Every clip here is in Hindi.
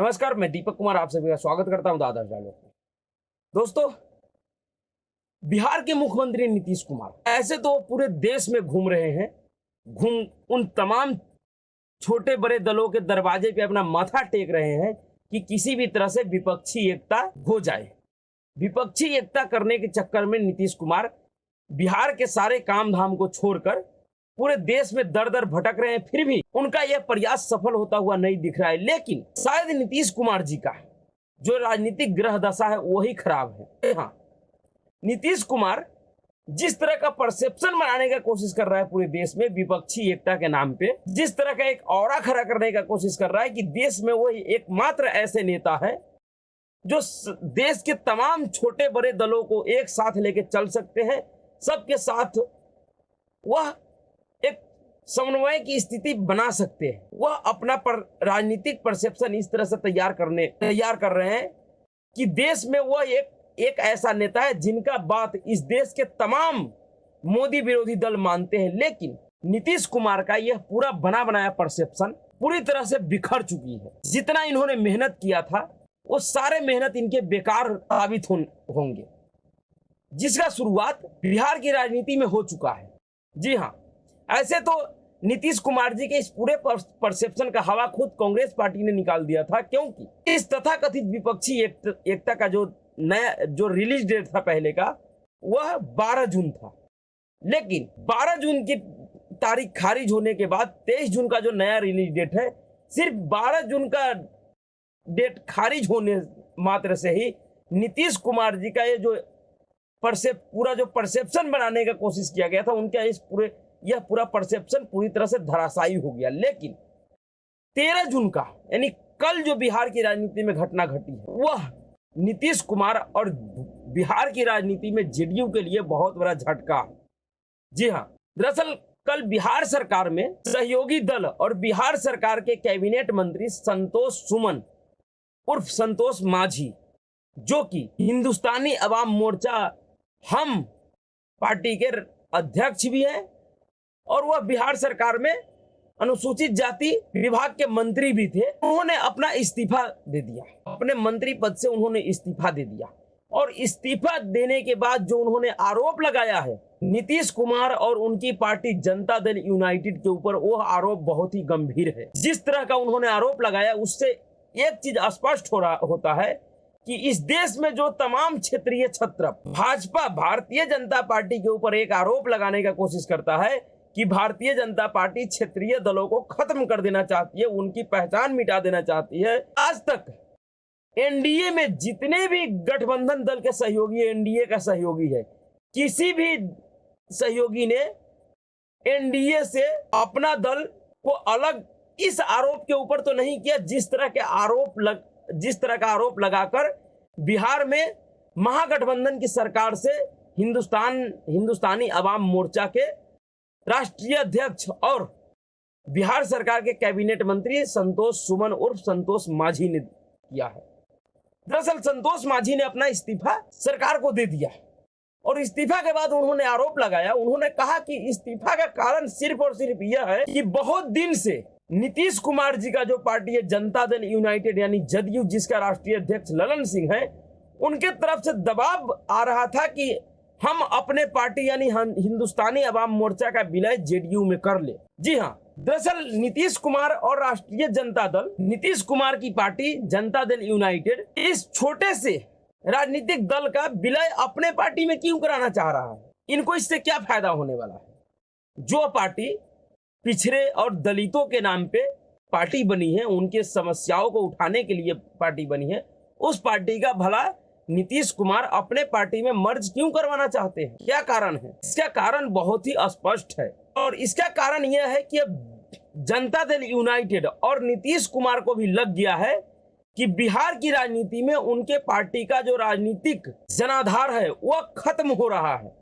नमस्कार, मैं दीपक कुमार आप सभी का स्वागत करता हूं आदर्श डायलॉग में। दोस्तों, बिहार के मुख्यमंत्री नीतीश कुमार ऐसे तो पूरे देश में घूम रहे हैं, घूम उन तमाम छोटे बड़े दलों के दरवाजे पे अपना माथा टेक रहे हैं कि किसी भी तरह से विपक्षी एकता हो जाए। विपक्षी एकता करने के चक्कर में नीतीश कुमार बिहार के सारे काम धाम को छोड़कर पूरे देश में दर दर भटक रहे हैं, फिर भी उनका यह प्रयास सफल होता हुआ नहीं दिख रहा है। लेकिन शायद नीतीश कुमार जी का जो राजनीतिक ग्रह दशा है वही खराब है। हाँ, नीतीश कुमार जिस तरह का परसेप्शन बनाने का कोशिश कर रहा है पूरे देश में विपक्षी एकता के नाम पे, जिस तरह का एक ऑरा खड़ा करने का कोशिश कर रहा है कि देश में वो एकमात्र ऐसे नेता है जो देश के तमाम छोटे बड़े दलों को एक साथ लेके चल सकते हैं, सबके साथ वह एक समन्वय की स्थिति बना सकते हैं। वह अपना राजनीतिक परसेप्शन इस तरह से तैयार कर रहे हैं कि देश में वह एक ऐसा नेता है जिनका बात इस देश के तमाम मोदी विरोधी दल मानते हैं। लेकिन नीतीश कुमार का यह पूरा बना बनाया परसेप्शन पूरी तरह से बिखर चुकी है। जितना इन्होंने मेहनत किया था वो सारे मेहनत इनके बेकार साबित होंगे, जिसका शुरुआत बिहार की राजनीति में हो चुका है। जी हाँ, ऐसे तो नीतीश कुमार जी के इस पूरे परसेप्शन का हवा खुद कांग्रेस पार्टी ने निकाल दिया था, क्योंकि इस तथाकथित विपक्षी एकता का जो रिलीज डेट था पहले का, वह 12 जून था। लेकिन 12 जून की तारीख खारिज होने के बाद 23 जून का जो नया रिलीज डेट है, सिर्फ 12 जून का डेट खारिज होने मात्र से ही नीतीश कुमार जी का ये जो पूरा जो परसेप्शन बनाने का कोशिश किया गया था, उनका यह पूरा परसेप्शन पूरी तरह से धराशायी हो गया। लेकिन 13 जून का यानी कल जो बिहार की राजनीति में घटना घटी है, वह नीतीश कुमार और बिहार की राजनीति में जेडीयू के लिए बहुत बड़ा झटका है। जी हाँ, दरअसल कल बिहार सरकार में सहयोगी दल और बिहार सरकार के कैबिनेट मंत्री संतोष सुमन उर्फ संतोष माझी, जो कि हिंदुस्तानी अवाम मोर्चा हम पार्टी के अध्यक्ष भी हैं और वह बिहार सरकार में अनुसूचित जाति विभाग के मंत्री भी थे, उन्होंने अपना इस्तीफा दे दिया। अपने मंत्री पद से उन्होंने इस्तीफा दे दिया और इस्तीफा देने के बाद जो उन्होंने आरोप लगाया है नीतीश कुमार और उनकी पार्टी जनता दल यूनाइटेड के ऊपर, वह आरोप बहुत ही गंभीर है। जिस तरह का उन्होंने आरोप लगाया उससे एक चीज स्पष्ट होता है कि इस देश में जो तमाम क्षेत्रीय छत्र भाजपा भारतीय जनता पार्टी के ऊपर एक आरोप लगाने का कोशिश करता है कि भारतीय जनता पार्टी क्षेत्रीय दलों को खत्म कर देना चाहती है, उनकी पहचान मिटा देना चाहती है। आज तक एनडीए में जितने भी गठबंधन दल के सहयोगी, एनडीए का सहयोगी है, किसी भी सहयोगी ने एनडीए से अपना दल को अलग इस आरोप के ऊपर तो नहीं किया, जिस तरह का आरोप लगाकर बिहार में महागठबंधन की सरकार से हिंदुस्तानी अवाम मोर्चा के राष्ट्रीय अध्यक्ष और बिहार सरकार के कैबिनेट मंत्री संतोष सुमन उर्फ संतोष माझी ने किया है। दरअसल संतोष माझी ने अपना इस्तीफा सरकार को दे दिया और इस्तीफा के बाद उन्होंने आरोप लगाया, उन्होंने कहा कि इस्तीफा का कारण सिर्फ और सिर्फ यह है कि बहुत दिन से नीतीश कुमार जी का जो पार्टी है जनता दल यूनाइटेड यानी जदयू, जिसका राष्ट्रीय अध्यक्ष ललन सिंह है, उनके तरफ से दबाव आ रहा था कि हम अपने पार्टी यानी हिंदुस्तानी अवाम मोर्चा का विलय जेडीयू में कर ले। जी हाँ, दरअसल नीतीश कुमार और राष्ट्रीय जनता दल, नीतीश कुमार की पार्टी जनता दल यूनाइटेड इस छोटे से राजनीतिक दल का विलय अपने पार्टी में क्यों कराना चाह रहा है? इनको इससे क्या फायदा होने वाला है? जो पार्टी पिछड़े और दलितों के नाम पे पार्टी बनी है, उनके समस्याओं को उठाने के लिए पार्टी बनी है, उस पार्टी का भला नीतीश कुमार अपने पार्टी में मर्ज क्यों करवाना चाहते हैं? क्या कारण है? इसका कारण बहुत ही स्पष्ट है और इसका कारण यह है कि अब जनता दल यूनाइटेड और नीतीश कुमार को भी लग गया है कि बिहार की राजनीति में उनके पार्टी का जो राजनीतिक जनाधार है वह खत्म हो रहा है।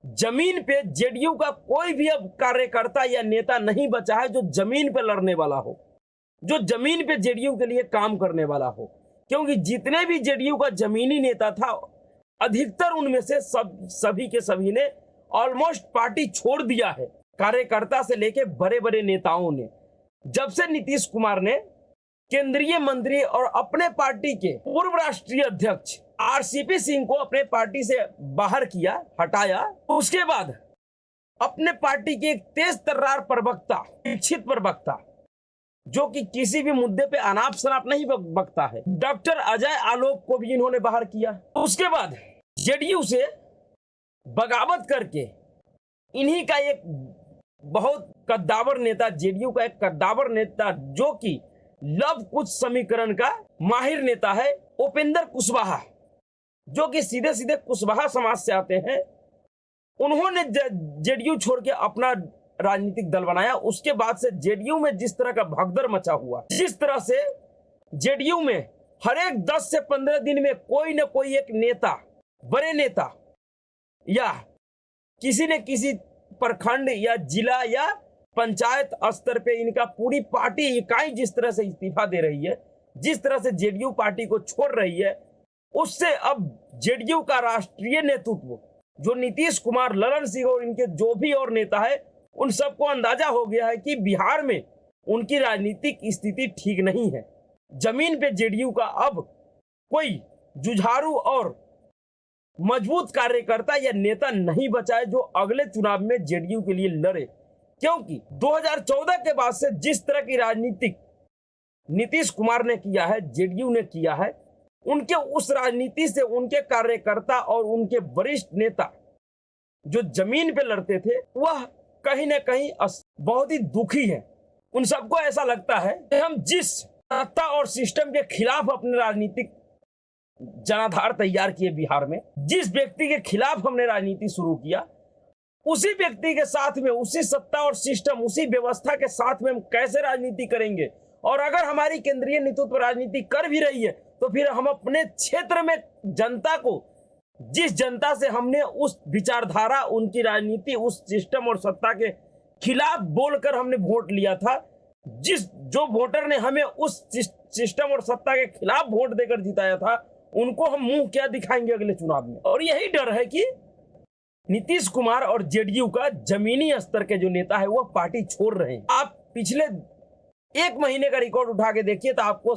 जमीन पे जेडीयू का कोई भी अब कार्यकर्ता या नेता नहीं बचा है जो जमीन पे लड़ने वाला हो, जो जमीन पे जेडीयू के लिए काम करने वाला हो, क्योंकि जितने भी जेडीयू का जमीनी नेता था अधिकतर उनमें से सभी के सभी ने ऑलमोस्ट पार्टी छोड़ दिया है। कार्यकर्ता से लेके बड़े बड़े नेताओं ने, जब से नीतीश कुमार ने केंद्रीय मंत्री और अपने पार्टी के पूर्व राष्ट्रीय अध्यक्ष आरसीपी सिंह को अपने पार्टी से बाहर किया, हटाया। उसके बाद अपने पार्टी के एक तेज तर्रार प्रवक्ता, इच्छित प्रवक्ता, जो कि किसी भी मुद्दे पे अनाप शनाप नहीं बकता है, डॉक्टर अजय आलोक को भी इन्होंने बाहर किया। उसके बाद जेडीयू से बगावत करके इन्हीं का एक बहुत कद्दावर नेता, जेडीयू का एक कद्दावर नेता, जो कि लव कुछ समीकरण का माहिर नेता है, उपेंद्र कुशवाहा, जो कि सीधे सीधे कुशवाहा समाज से आते हैं, उन्होंने जेडीयू छोड़ के अपना राजनीतिक दल बनाया। उसके बाद से जेडीयू में जिस तरह का भगदड़ मचा हुआ, जिस तरह से जेडीयू में हर एक 10 से 15 दिन में कोई न कोई एक नेता, बड़े नेता या किसी न किसी प्रखंड या जिला या पंचायत स्तर पे इनका पूरी पार्टी इकाई जिस तरह से इस्तीफा दे रही है, जिस तरह से जेडीयू पार्टी को छोड़ रही है, उससे अब जेडीयू का राष्ट्रीय नेतृत्व जो नीतीश कुमार, ललन सिंह और इनके जो भी और नेता है, उन सबको अंदाजा हो गया है कि बिहार में उनकी राजनीतिक स्थिति ठीक नहीं है। जमीन पे जेडीयू का अब कोई जुझारू और मजबूत कार्यकर्ता या नेता नहीं बचा है जो अगले चुनाव में जेडीयू के लिए लड़े, क्योंकि 2014 के बाद से जिस तरह की राजनीतिक नीतीश कुमार ने किया है, जेडीयू ने किया है, उनके उस राजनीति से उनके कार्यकर्ता और उनके वरिष्ठ नेता जो जमीन पे लड़ते थे, वह कहीं ना कहीं बहुत ही दुखी है। उन सबको ऐसा लगता है कि हम जिस सत्ता और सिस्टम के खिलाफ अपने राजनीतिक जनाधार तैयार किए बिहार में, जिस व्यक्ति के खिलाफ हमने राजनीति शुरू किया, उसी व्यक्ति के साथ में, उसी सत्ता और सिस्टम, उसी व्यवस्था के साथ में हम कैसे राजनीति करेंगे। और अगर हमारी केंद्रीय नेतृत्व राजनीति कर भी रही है तो फिर हम अपने क्षेत्र में जनता को, जिस जनता से हमने उस विचारधारा, उनकी राजनीति, उस सिस्टम और सत्ता के खिलाफ बोलकर हमने वोट लिया था, जो वोटर ने हमें उस सिस्टम और सत्ता के खिलाफ वोट देकर जिताया था, उनको हम मुंह क्या दिखाएंगे अगले चुनाव में। और यही डर है कि नीतीश कुमार और जेडीयू का जमीनी स्तर के जो नेता है वह पार्टी छोड़ रहे हैं। आप पिछले 1 महीने का रिकॉर्ड उठा के देखिए तो आपको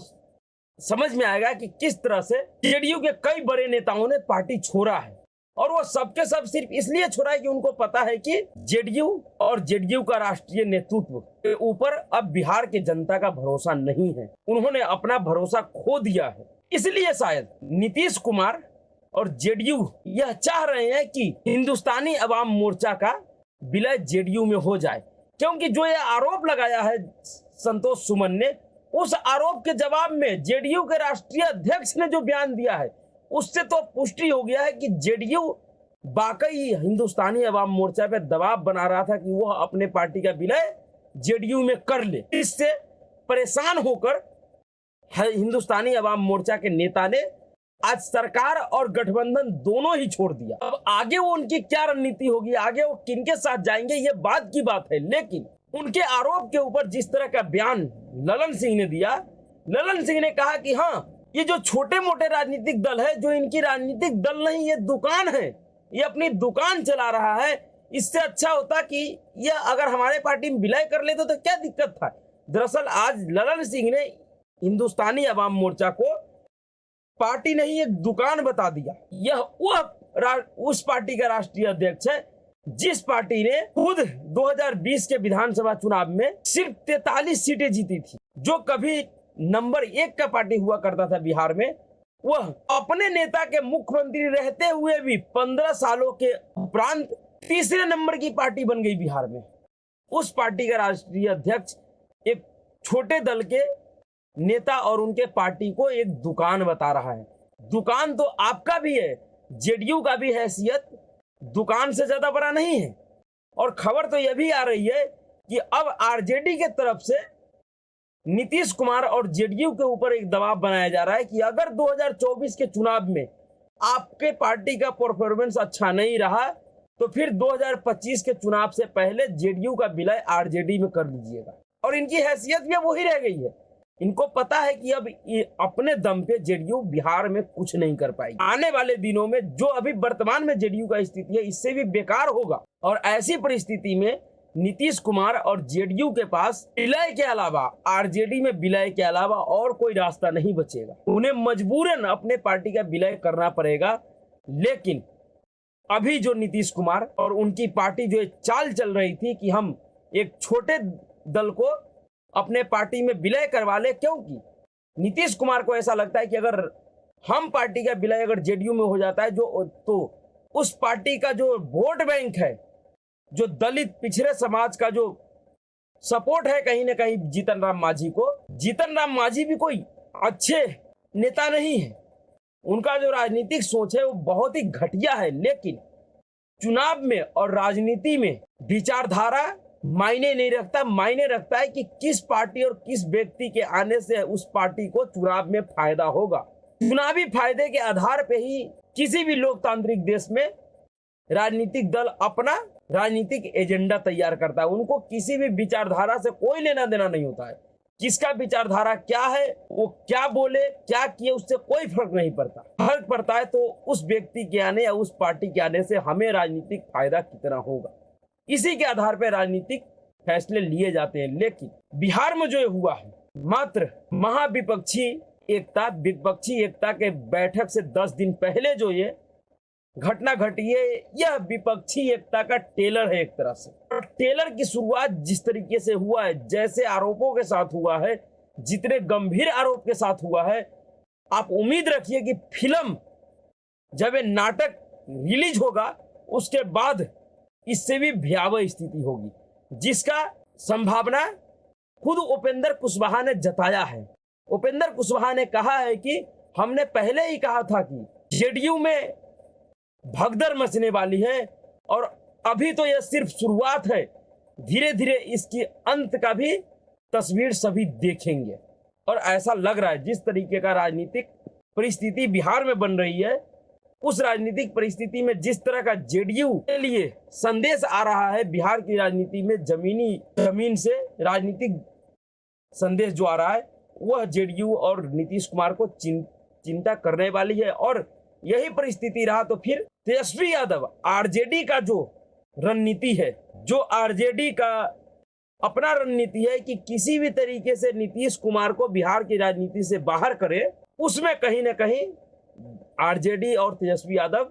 समझ में आएगा कि किस तरह से जेडीयू के कई बड़े नेताओं ने पार्टी छोड़ा है। और वो सबके सब सिर्फ इसलिए छोड़ा है कि उनको पता है कि जेडीयू और जेडीयू का राष्ट्रीय नेतृत्व के ऊपर अब बिहार के जनता का भरोसा नहीं है। उन्होंने अपना भरोसा खो दिया है। इसलिए शायद नीतीश कुमार और जेडीयू यह चाह रहे हैं कि हिंदुस्तानी अवाम मोर्चा का विलय जेडीयू में हो जाए, क्योंकि जो ये आरोप लगाया है संतोष सुमन ने, उस आरोप के जवाब में जेडीयू के राष्ट्रीय अध्यक्ष ने जो बयान दिया है, उससे तो पुष्टि हो गया है कि जेडीयू वाकई हिंदुस्तानी अवाम मोर्चा पे दबाव बना रहा था कि वह अपने पार्टी का विलय जेडीयू में कर ले। इससे परेशान होकर हिंदुस्तानी अवाम मोर्चा के नेता ने आज सरकार और गठबंधन दोनों ही छोड़ दिया। अब आगे वो उनकी क्या रणनीति होगी, आगे वो किनके साथ जाएंगे, ये बात की बात है। लेकिन उनके आरोप के ऊपर जिस तरह का बयान ललन सिंह ने दिया, ललन सिंह ने कहा कि हाँ, ये जो छोटे मोटे राजनीतिक दल है, जो इनकी राजनीतिक दल नहीं, ये दुकान है, ये अपनी दुकान चला रहा है। इससे अच्छा होता कि यह अगर हमारे पार्टी में विलय कर लेते तो क्या दिक्कत था। दरअसल आज ललन सिंह ने हिंदुस्तानी अवाम मोर्चा को पार्टी नहीं एक दुकान बता दिया। यह उस पार्टी का राष्ट्रीय अध्यक्ष है जिस पार्टी ने खुद 2020 के विधानसभा चुनाव में सिर्फ 43 सीटें जीती थी, जो कभी नंबर 1 का पार्टी हुआ करता था बिहार में। वह अपने नेता के मुख्यमंत्री रहते हुए भी 15 सालों के उपरांत तीसरे नंबर की पार्टी बन गई बिहार में। उस पार्टी का राष्ट्रीय अध्यक्ष एक छोटे दल के नेता और उनके पार्टी को एक दुकान बता रहा है। दुकान तो आपका भी है, जेडीयू का भी हैसियत दुकान से ज्यादा बड़ा नहीं है। और खबर तो यह भी आ रही है कि अब आरजेडी के तरफ से नीतीश कुमार और जेडीयू के ऊपर एक दबाव बनाया जा रहा है कि अगर 2024 के चुनाव में आपके पार्टी का परफॉर्मेंस अच्छा नहीं रहा तो फिर 2025 के चुनाव से पहले जेडीयू का विलय आरजेडी में कर लीजिएगा। और इनकी हैसियत भी वही रह गई है। इनको पता है कि अब अपने दम पे जेडीयू बिहार में कुछ नहीं कर पाएगी। आने वाले दिनों में जो अभी वर्तमान में जेडीयू का स्थिति है, इससे भी बेकार होगा। और ऐसी परिस्थिति में नीतीश कुमार और जेडीयू के पास विलय के अलावा, आरजेडी में विलय के अलावा और कोई रास्ता नहीं बचेगा। उन्हें मजबूरन अपने पार्टी का विलय करना पड़ेगा। लेकिन अभी जो नीतीश कुमार और उनकी पार्टी जो एक चाल चल रही थी कि हम एक छोटे दल को अपने पार्टी में विलय करवा ले, क्योंकि नीतीश कुमार को ऐसा लगता है कि अगर हम पार्टी का विलय अगर जेडीयू में हो जाता है तो उस पार्टी का जो वोट बैंक है, जो दलित पिछड़े समाज का जो सपोर्ट है कहीं ना कहीं जीतन राम मांझी को, जीतन राम मांझी भी कोई अच्छे नेता नहीं है। उनका जो राजनीतिक सोच है वो बहुत ही घटिया है। लेकिन चुनाव में और राजनीति में विचारधारा मायने नहीं रखता, मायने रखता है कि किस पार्टी और किस व्यक्ति के आने से उस पार्टी को चुनाव में फायदा होगा। चुनावी फायदे के आधार पे ही किसी भी लोकतांत्रिक देश में राजनीतिक दल अपना राजनीतिक एजेंडा तैयार करता है। उनको किसी भी विचारधारा से कोई लेना देना नहीं होता है। किसका विचारधारा क्या है, वो क्या बोले क्या किए, उससे कोई फर्क नहीं पड़ता। फर्क पड़ता है तो उस व्यक्ति के आने या उस पार्टी के आने से हमें राजनीतिक फायदा कितना होगा, इसी के आधार पर राजनीतिक फैसले लिए जाते हैं। लेकिन बिहार में जो हुआ है, मात्र महाविपक्षी विपक्षी एकता के बैठक से 10 दिन पहले जो ये घटना घटी है, यह विपक्षी एकता का टेलर है एक तरह से। और टेलर की शुरुआत जिस तरीके से हुआ है, जैसे आरोपों के साथ हुआ है, जितने गंभीर आरोप के साथ हुआ है, आप उम्मीद रखिए कि फिल्म जब ये नाटक रिलीज होगा उसके बाद इससे भी भयावह स्थिति होगी, जिसका संभावना खुद उपेंद्र कुशवाहा ने जताया है। उपेंद्र कुशवाहा ने कहा है कि हमने पहले ही कहा था कि जेडीयू में भगदड़ मचने वाली है और अभी तो यह सिर्फ शुरुआत है, धीरे धीरे इसकी अंत का भी तस्वीर सभी देखेंगे। और ऐसा लग रहा है जिस तरीके का राजनीतिक परिस्थिति बिहार में बन रही है, उस राजनीतिक परिस्थिति में जिस तरह का जेडीयू के लिए संदेश आ रहा है, बिहार की राजनीति में जमीन से राजनीतिक संदेश जो आ रहा है, वह जेडीयू और नीतीश कुमार को चिंता करने वाली है। और यही परिस्थिति रहा तो फिर तेजस्वी यादव, आरजेडी का जो रणनीति है, जो आरजेडी का अपना रणनीति है कि किसी भी तरीके से नीतीश कुमार को बिहार की राजनीति से बाहर करे, उसमें कहीं ना कहीं आरजेडी और तेजस्वी यादव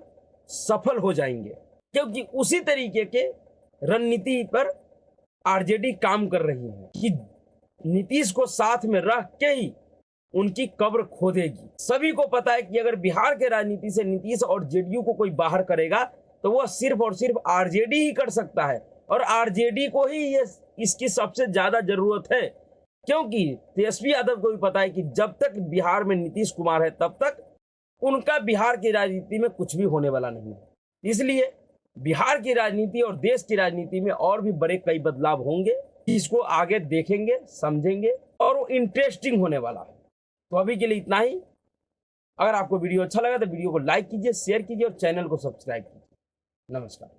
सफल हो जाएंगे, क्योंकि उसी तरीके के रणनीति पर आरजेडी काम कर रही है कि नीतीश को साथ में रख के ही उनकी कब्र खोदेगी। सभी को पता है कि अगर बिहार के राजनीति से नीतीश और जेडीयू को कोई बाहर करेगा तो वह सिर्फ और सिर्फ आरजेडी ही कर सकता है, और आरजेडी को ही ये इसकी सबसे ज्यादा जरूरत है, क्योंकि तेजस्वी यादव को भी पता है कि जब तक बिहार में नीतीश कुमार है तब तक उनका बिहार की राजनीति में कुछ भी होने वाला नहीं है। इसलिए बिहार की राजनीति और देश की राजनीति में और भी बड़े कई बदलाव होंगे, इसको आगे देखेंगे, समझेंगे, और वो इंटरेस्टिंग होने वाला है। तो अभी के लिए इतना ही। अगर आपको वीडियो अच्छा लगा तो वीडियो को लाइक कीजिए, शेयर कीजिए और चैनल को सब्सक्राइब कीजिए। नमस्कार।